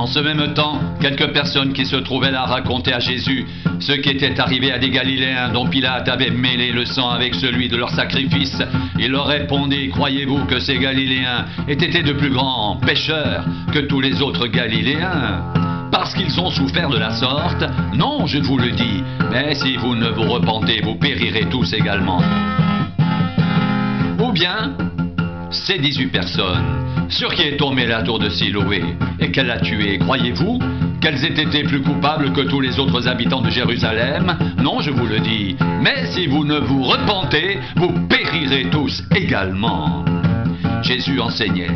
En ce même temps, quelques personnes qui se trouvaient là racontaient à Jésus ce qui était arrivé à des Galiléens dont Pilate avait mêlé le sang avec celui de leur sacrifice. Il leur répondit: croyez-vous que ces Galiléens aient été de plus grands pécheurs que tous les autres Galiléens, parce qu'ils ont souffert de la sorte? Non, je vous le dis, mais si vous ne vous repentez, vous périrez tous également. Ou bien, ces 18 personnes sur qui est tombée la tour de Siloé et qu'elle a tué, croyez-vous qu'elles aient été plus coupables que tous les autres habitants de Jérusalem? Non, je vous le dis, mais si vous ne vous repentez, vous périrez tous également. Jésus enseignait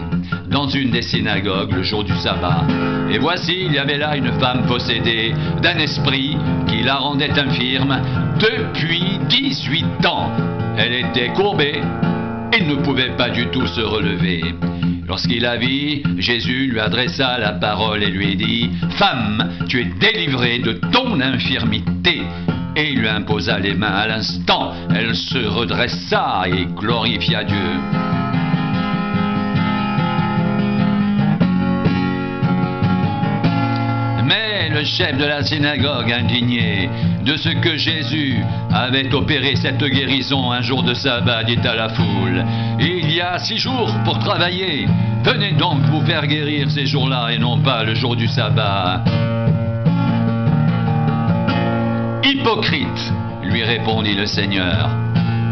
dans une des synagogues le jour du sabbat. Et voici, il y avait là une femme possédée d'un esprit qui la rendait infirme depuis 18 ans. Elle était courbée et ne pouvait pas du tout se relever. Lorsqu'il la vit, Jésus lui adressa la parole et lui dit: « Femme, tu es délivrée de ton infirmité. » Et il lui imposa les mains. À l'instant, elle se redressa et glorifia Dieu. Le chef de la synagogue, indigné de ce que Jésus avait opéré cette guérison un jour de sabbat, dit à la foule: il y a 6 jours pour travailler, venez donc vous faire guérir ces jours-là et non pas le jour du sabbat. Hypocrite, lui répondit le Seigneur,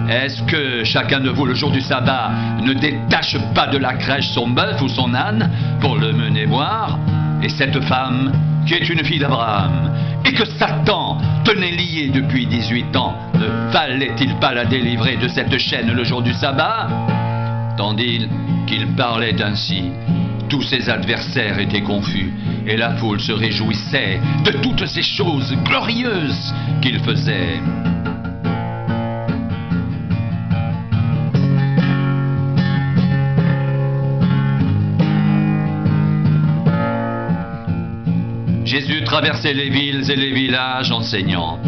est-ce que chacun de vous le jour du sabbat ne détache pas de la crèche son bœuf ou son âne pour le mener boire? Et cette femme, qui est une fille d'Abraham, et que Satan tenait liée depuis 18 ans, ne fallait-il pas la délivrer de cette chaîne le jour du sabbat? Tandis qu'il parlait ainsi, tous ses adversaires étaient confus, et la foule se réjouissait de toutes ces choses glorieuses qu'il faisait. Jésus traversait les villes et les villages enseignant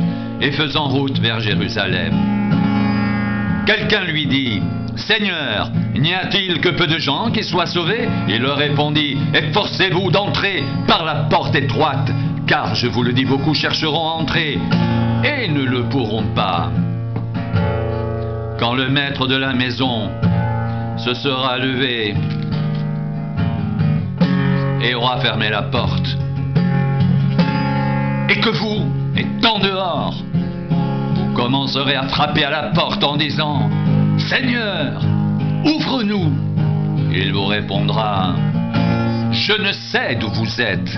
et faisant route vers Jérusalem. Quelqu'un lui dit: « Seigneur, n'y a-t-il que peu de gens qui soient sauvés ?» Il leur répondit: « Efforcez-vous d'entrer par la porte étroite, car je vous le dis, beaucoup chercheront à entrer et ne le pourront pas. » Quand le maître de la maison se sera levé et aura fermé la porte, et que vous, étant dehors, vous commencerez à frapper à la porte en disant: « Seigneur, ouvre-nous !» Il vous répondra: « Je ne sais d'où vous êtes. »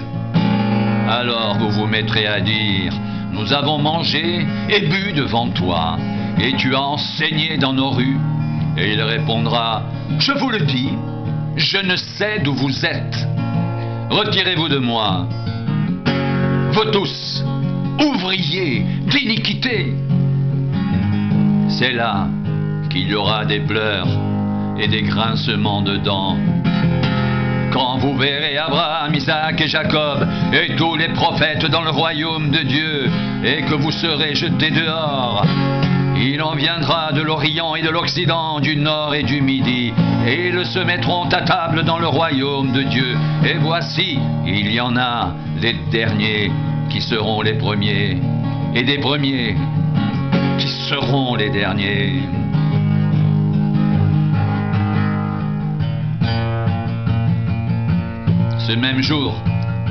Alors vous vous mettrez à dire: « Nous avons mangé et bu devant toi, et tu as enseigné dans nos rues. » Et il répondra: « Je vous le dis, je ne sais d'où vous êtes. Retirez-vous de moi, vous tous, ouvriers d'iniquité. » C'est là qu'il y aura des pleurs et des grincements de dents. Quand vous verrez Abraham, Isaac et Jacob et tous les prophètes dans le royaume de Dieu, et que vous serez jetés dehors, il en viendra de l'Orient et de l'Occident, du Nord et du Midi, et ils se mettront à table dans le royaume de Dieu. Et voici, il y en a les derniers qui seront les premiers, et des premiers qui seront les derniers. Ce même jour,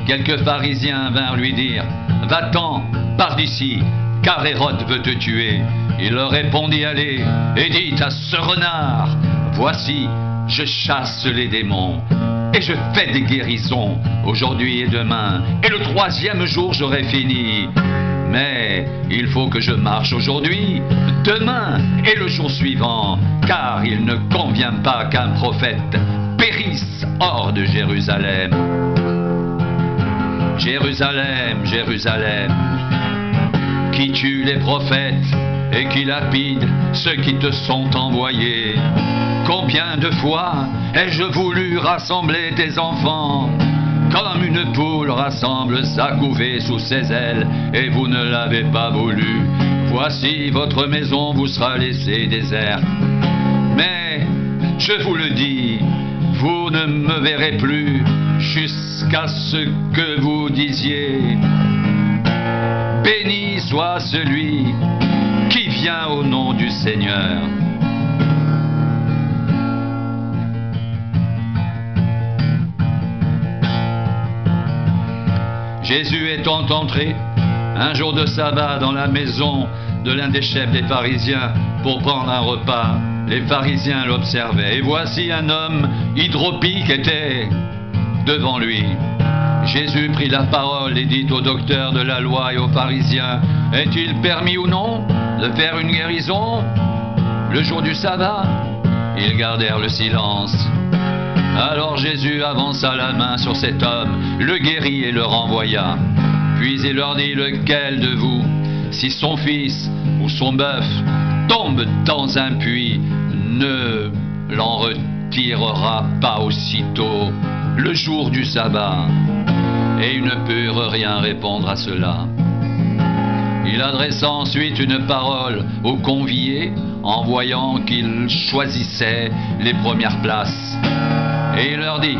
quelques pharisiens vinrent lui dire: « Va-t'en, pars d'ici, car Hérode veut te tuer. » Il leur répondit: « Allez, et dites à ce renard: voici, je chasse les démons, et je fais des guérisons aujourd'hui et demain, et le 3e jour j'aurai fini. Mais il faut que je marche aujourd'hui, demain et le jour suivant, car il ne convient pas qu'un prophète périsse hors de Jérusalem. Jérusalem, Jérusalem, qui tue les prophètes et qui lapide ceux qui te sont envoyés. Combien de fois ai-je voulu rassembler tes enfants, comme une poule rassemble sa couvée sous ses ailes, et vous ne l'avez pas voulu. Voici votre maison vous sera laissée déserte. Mais je vous le dis, vous ne me verrez plus jusqu'à ce que vous disiez: béni soit celui qui vient au nom du Seigneur. Jésus étant entré un jour de sabbat dans la maison de l'un des chefs des pharisiens pour prendre un repas, les pharisiens l'observaient. Et voici un homme hydropique était devant lui. Jésus prit la parole et dit aux docteurs de la loi et aux pharisiens: est-il permis ou non de faire une guérison le jour du sabbat? Ils gardèrent le silence. Alors Jésus avança la main sur cet homme, le guérit et le renvoya. Puis il leur dit: lequel de vous, si son fils ou son bœuf tombe dans un puits, ne l'en retirera pas aussitôt le jour du sabbat? Et ils ne purent rien répondre à cela. Il adressa ensuite une parole aux conviés en voyant qu'ils choisissaient les premières places. Et il leur dit: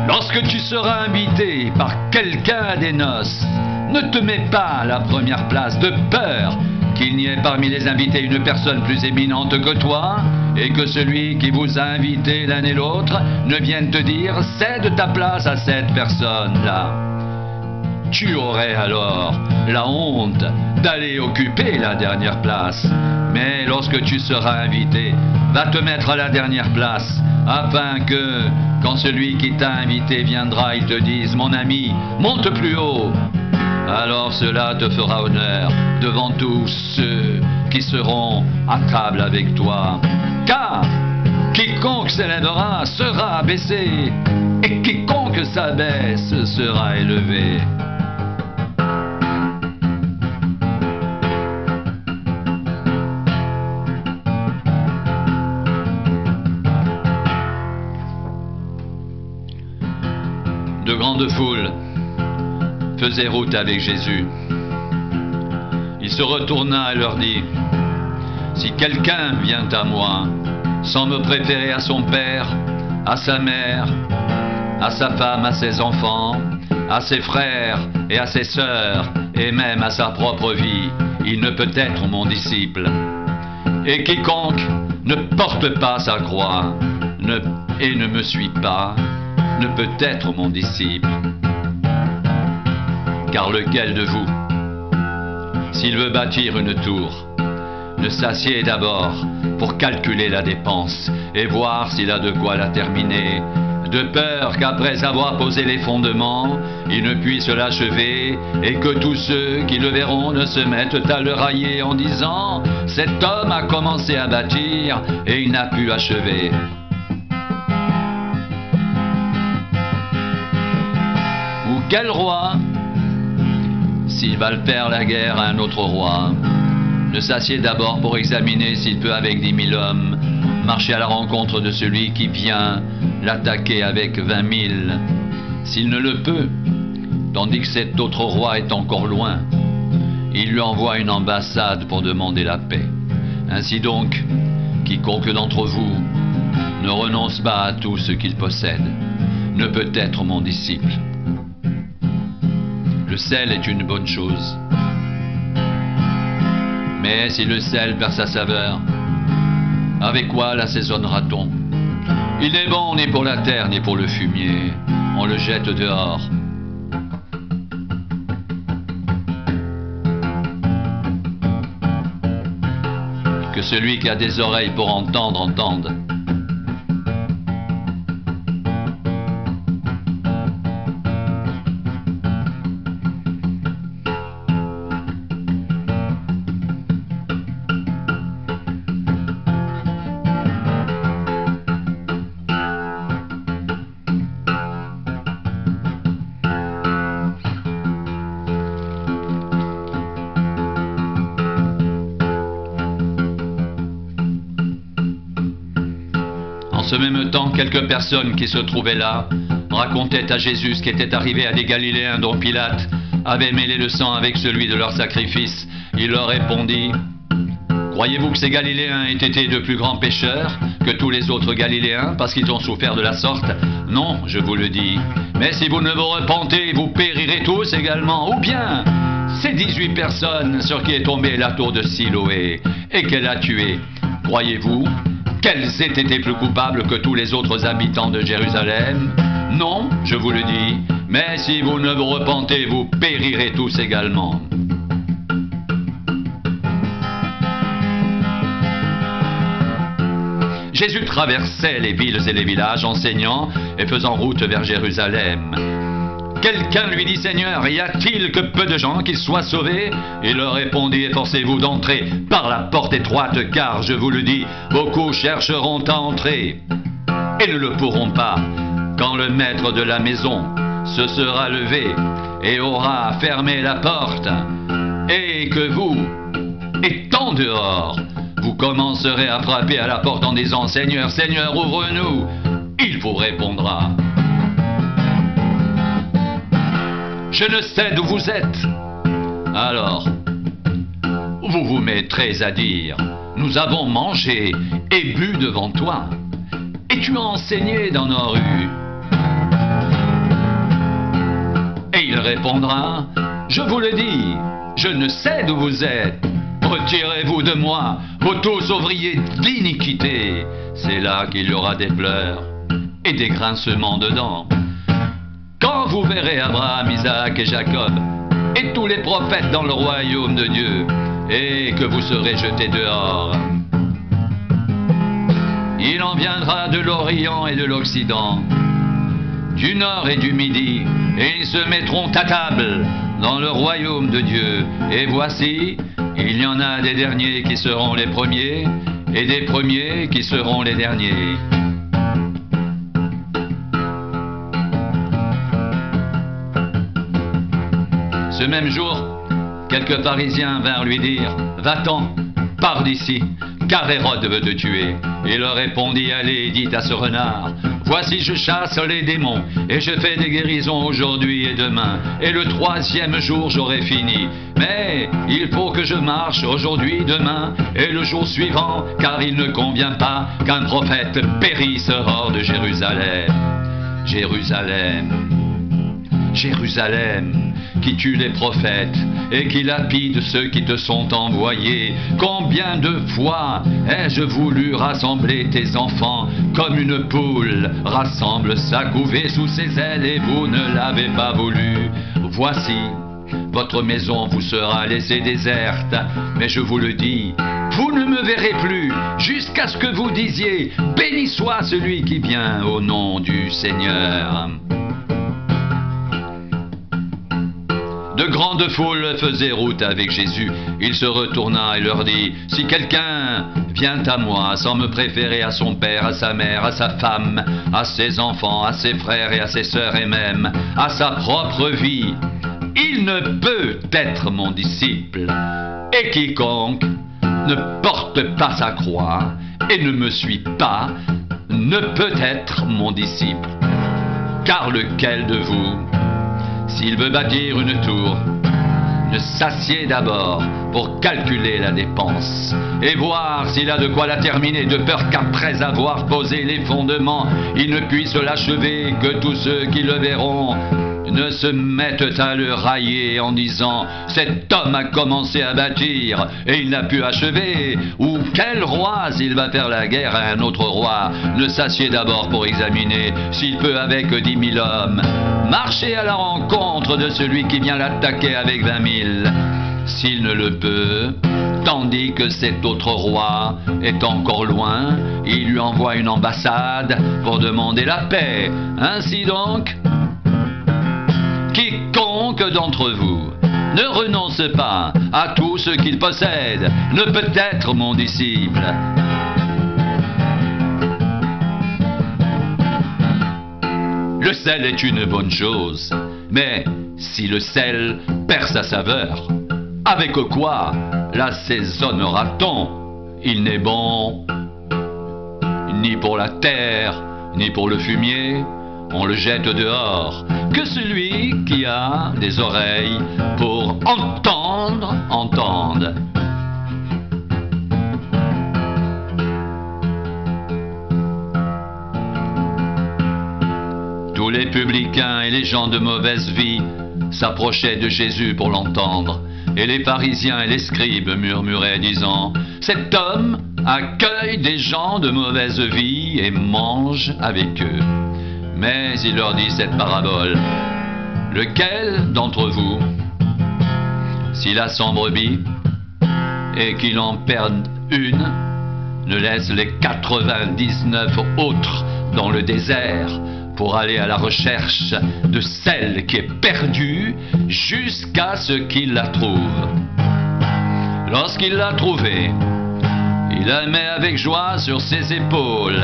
lorsque tu seras invité par quelqu'un à des noces, ne te mets pas à la première place de peur qu'il n'y ait parmi les invités une personne plus éminente que toi et que celui qui vous a invité l'un et l'autre ne vienne te dire: cède ta place à cette personne-là. Tu aurais alors la honte d'aller occuper la dernière place. Mais lorsque tu seras invité, va te mettre à la dernière place, afin que, quand celui qui t'a invité viendra, il te dise: mon ami, monte plus haut. Alors cela te fera honneur devant tous ceux qui seront à table avec toi. Car quiconque s'élèvera sera abaissé, et quiconque s'abaisse sera élevé. De grandes foules faisaient route avec Jésus. Il se retourna et leur dit: si quelqu'un vient à moi sans me préférer à son père, à sa mère, à sa femme, à ses enfants, à ses frères et à ses sœurs, et même à sa propre vie, il ne peut être mon disciple. Et quiconque ne porte pas sa croix et ne me suit pas, ne peut être mon disciple. Car lequel de vous, s'il veut bâtir une tour, ne s'assied d'abord pour calculer la dépense et voir s'il a de quoi la terminer, de peur qu'après avoir posé les fondements, il ne puisse l'achever et que tous ceux qui le verront ne se mettent à le railler en disant: cet homme a commencé à bâtir et il n'a pu achever. Ou quel roi, s'il va le faire la guerre à un autre roi, ne s'assied d'abord pour examiner s'il peut avec 10 000 hommes marcher à la rencontre de celui qui vient l'attaquer avec 20 000. S'il ne le peut, tandis que cet autre roi est encore loin, il lui envoie une ambassade pour demander la paix. Ainsi donc, quiconque d'entre vous ne renonce pas à tout ce qu'il possède ne peut être mon disciple. Le sel est une bonne chose. Mais si le sel perd sa saveur, avec quoi l'assaisonnera-t-on? Il n'est bon ni pour la terre ni pour le fumier. On le jette dehors. Que celui qui a des oreilles pour entendre, entende. En ce même temps, quelques personnes qui se trouvaient là racontaient à Jésus ce qui était arrivé à des Galiléens dont Pilate avait mêlé le sang avec celui de leur sacrifice. Il leur répondit: Croyez-vous que ces Galiléens aient été de plus grands pécheurs que tous les autres Galiléens parce qu'ils ont souffert de la sorte? Non, je vous le dis. Mais si vous ne vous repentez, vous périrez tous également. Ou bien, ces 18 personnes sur qui est tombée la tour de Siloé et qu'elle a tuées, croyez-vous qu'elles aient été plus coupables que tous les autres habitants de Jérusalem? Non, je vous le dis. Mais si vous ne vous repentez, vous périrez tous également. Jésus traversait les villes et les villages enseignant et faisant route vers Jérusalem. Quelqu'un lui dit: Seigneur, y a-t-il que peu de gens qui soient sauvés? Il leur répondit: efforcez-vous d'entrer par la porte étroite, car je vous le dis, beaucoup chercheront à entrer et ne le pourront pas. Quand le maître de la maison se sera levé et aura fermé la porte, et que vous, étant dehors, vous commencerez à frapper à la porte en disant: Seigneur, Seigneur, ouvre-nous, il vous répondra: je ne sais d'où vous êtes. Alors, vous vous mettrez à dire: nous avons mangé et bu devant toi, et tu as enseigné dans nos rues. Et il répondra: je vous le dis, je ne sais d'où vous êtes. Retirez-vous de moi, vous tous ouvriers d'iniquité. C'est là qu'il y aura des pleurs et des grincements de dents. Quand vous verrez Abraham, Isaac et Jacob et tous les prophètes dans le royaume de Dieu, et que vous serez jetés dehors, il en viendra de l'Orient et de l'Occident, du Nord et du Midi, et ils se mettront à table dans le royaume de Dieu. Et voici, il y en a des derniers qui seront les premiers, et des premiers qui seront les derniers. Ce même jour, quelques pharisiens vinrent lui dire: va-t'en, pars d'ici, car Hérode veut te tuer. Il leur répondit: allez, dites à ce renard: voici, je chasse les démons, et je fais des guérisons aujourd'hui et demain, et le troisième jour j'aurai fini. Mais il faut que je marche aujourd'hui, demain, et le jour suivant, car il ne convient pas qu'un prophète périsse hors de Jérusalem. Jérusalem, Jérusalem, qui tue les prophètes et qui lapide ceux qui te sont envoyés. Combien de fois ai-je voulu rassembler tes enfants comme une poule rassemble sa couvée sous ses ailes, et vous ne l'avez pas voulu. Voici, votre maison vous sera laissée déserte, mais je vous le dis, vous ne me verrez plus jusqu'à ce que vous disiez: béni soit celui qui vient au nom du Seigneur. De grandes foules faisaient route avec Jésus. Il se retourna et leur dit: si quelqu'un vient à moi sans me préférer à son père, à sa mère, à sa femme, à ses enfants, à ses frères et à ses sœurs, et même à sa propre vie, il ne peut être mon disciple. Et quiconque ne porte pas sa croix et ne me suit pas ne peut être mon disciple. Car lequel de vous, s'il veut bâtir une tour, ne s'assied d'abord pour calculer la dépense et voir s'il a de quoi la terminer, de peur qu'après avoir posé les fondements, il ne puisse l'achever, que tous ceux qui le verront ne se mettent à le railler en disant: cet homme a commencé à bâtir et il n'a pu achever. Ou quel roi, s'il va faire la guerre à un autre roi, ne s'assied d'abord pour examiner s'il peut avec 10 000 hommes marcher à la rencontre de celui qui vient l'attaquer avec 20 000. S'il ne le peut, tandis que cet autre roi est encore loin, il lui envoie une ambassade pour demander la paix. Ainsi donc, quiconque d'entre vous ne renonce pas à tout ce qu'il possède ne peut être mon disciple. Le sel est une bonne chose, mais si le sel perd sa saveur, avec quoi l'assaisonnera-t-on? Il n'est bon ni pour la terre, ni pour le fumier. On le jette dehors. Que celui qui a des oreilles pour entendre, entende. Tous les publicains et les gens de mauvaise vie s'approchaient de Jésus pour l'entendre. Et les pharisiens et les scribes murmuraient, disant, « Cet homme accueille des gens de mauvaise vie et mange avec eux. » Mais il leur dit cette parabole. « Lequel d'entre vous, s'il a 100 brebis et qu'il en perde une, ne laisse les 99 autres dans le désert pour aller à la recherche de celle qui est perdue jusqu'à ce qu'il la trouve. Lorsqu'il l'a trouvée, il la met avec joie sur ses épaules.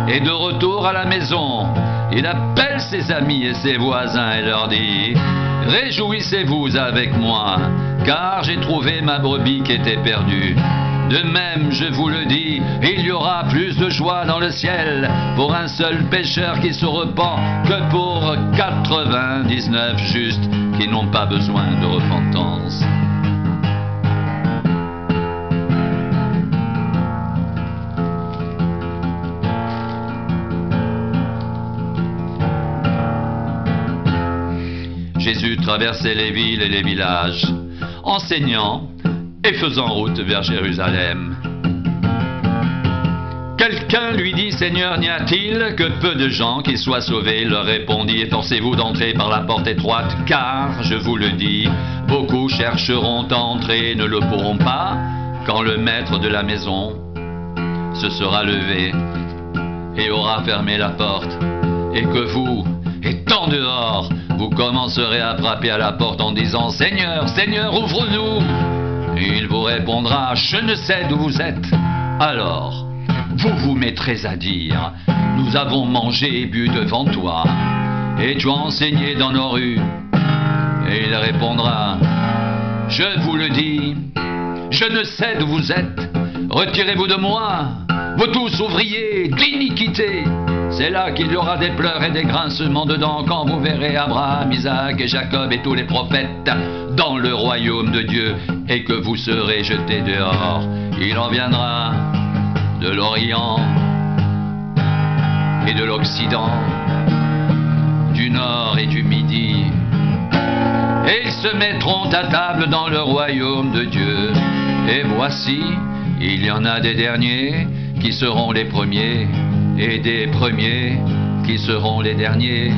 Et de retour à la maison, il appelle ses amis et ses voisins et leur dit « Réjouissez-vous avec moi, car j'ai trouvé ma brebis qui était perdue. » De même, je vous le dis, il y aura plus de joie dans le ciel pour un seul pécheur qui se repent que pour 99 justes qui n'ont pas besoin de repentance. Jésus traversait les villes et les villages, enseignant et faisant route vers Jérusalem. Quelqu'un lui dit, « Seigneur, n'y a-t-il que peu de gens qui soient sauvés ?» Il leur répondit, « Efforcez-vous d'entrer par la porte étroite, car, je vous le dis, beaucoup chercheront à entrer et ne le pourront pas, quand le maître de la maison se sera levé et aura fermé la porte, et que vous, étant dehors, vous commencerez à frapper à la porte en disant, « Seigneur, Seigneur, ouvre-nous !» Et il vous répondra, « Je ne sais d'où vous êtes. » Alors, vous vous mettrez à dire, « Nous avons mangé et bu devant toi, et tu as enseigné dans nos rues. » Et il répondra, « Je vous le dis, je ne sais d'où vous êtes. Retirez-vous de moi, vous tous ouvriers d'iniquité. » C'est là qu'il y aura des pleurs et des grincements de dents quand vous verrez Abraham, Isaac et Jacob et tous les prophètes dans le royaume de Dieu et que vous serez jetés dehors. Il en viendra de l'Orient et de l'Occident, du Nord et du Midi, et ils se mettront à table dans le royaume de Dieu. Et voici, il y en a des derniers qui seront les premiers, et des premiers qui seront les derniers.